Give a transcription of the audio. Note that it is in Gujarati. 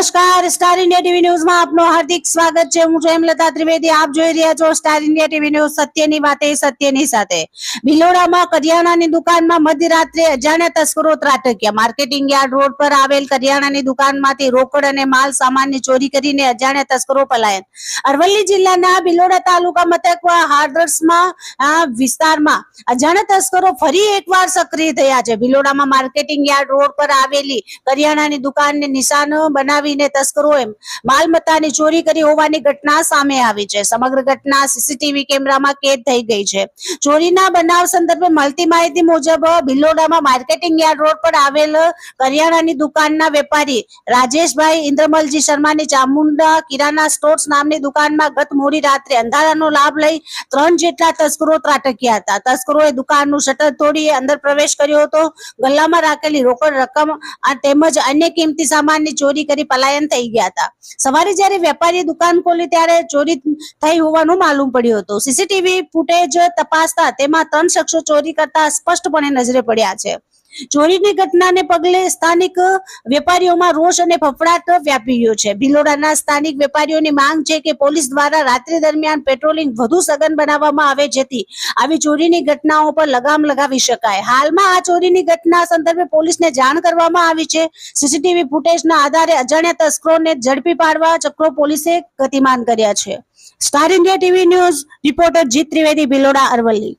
નમસ્કાર, સ્ટાર ઇન્ડિયા ટીવી ન્યૂઝમાં આપનું હાર્દિક સ્વાગત છે। હું છું હેમલતા ત્રિવેદી। આપ જોઈ રહ્યા છો સ્ટાર ઇન્ડિયા ટીવી ન્યૂઝ, સત્યની વાતે સત્યની સાથે। ભિલોડામાં કરિયાણાની દુકાનમાં મધ્યરાત્રે અજાણ્યા તસ્કરો ત્રાટક્યા। માર્કેટિંગ યાર્ડ રોડ પર આવેલ કરિયાણાની દુકાનમાંથી રોકડ અને માલ સામાનની ચોરી કરીને અજાણ્યા તસ્કરો પલાયન। અરવલ્લી જિલ્લાના ભિલોડા તાલુકા મથક હાર્દર્સમાં વિસ્તારમાં અજાણ્યા તસ્કરો ફરી એકવાર સક્રિય થયા છે। ભિલોડામાં માર્કેટિંગ યાર્ડ રોડ પર આવેલી કરિયાણાની દુકાનને નિશાન બનાવીને તસ્કરોએ માલમત્તાની ચોરી કરી હોવાની ઘટના સામે આવી છે। સમગ્ર ઘટના સીસીટીવી કેમેરામાં કેદ થઈ ગઈ છે। ચોરીના બનાવ સંદર્ભે મળતી માહિતી મુજબ ભિલોડામાં માર્કેટિંગ યાર્ડ રોડ પર આવેલ કરિયાણાની દુકાનના વેપારી રાજેશભાઈ ઇન્દ્રમલજી શર્માની ચામુંડા કિરાના સ્ટોર્સ નામની દુકાનમાં ગત મોડી રાત્રે અંધારાનો લાભ લઈ 3 જેટલા તસ્કરો ત્રાટક્યા હતા। તસ્કરોએ દુકાનનું શટર તોડી અંદર પ્રવેશ કર્યો હતો। ગલ્લામાં રાખેલી રોકડ રકમ તેમજ અન્ય કિંમતી સામાનની ચોરી કરી પલાયન થઈ ગયા હતા। સવારે જ્યારે વેપારીએ દુકાન ખોલી ત્યારે ચોરી થઈ હોવાનું માલુમ પડ્યું હતું। સીસીટીવી ફૂટેજ તપાસતા તેમાં 3 શખ્સો ચોરી કરતા સ્પષ્ટપણે નજરે પડ્યા છે। ચોરીની ઘટનાને પગલે સ્થાનિક વેપારીઓમાં રોષ અને ફફડાટ વ્યાપી ગયો છે। ભિલોડાના સ્થાનિક વેપારીઓની માંગ છે કે પોલીસ દ્વારા રાત્રિ દરમિયાન પેટ્રોલિંગ વધુ સઘન બનાવવામાં આવે, જેથી આવી ચોરીની ઘટનાઓ પર લગામ લગાવી શકાય। હાલમાં આ ચોરીની ઘટના સંદર્ભે પોલીસને જાણ કરવામાં આવી છે। સીસીટીવી ફૂટેજના આધારે અજાણ્યા તસ્કરોને ઝડપી પાડવા ચક્રો પોલીસે ગતિમાન કર્યા છે। Star India TV news reporter જીત ત્રિવેદી, ભિલોડા, અરવલ્લી।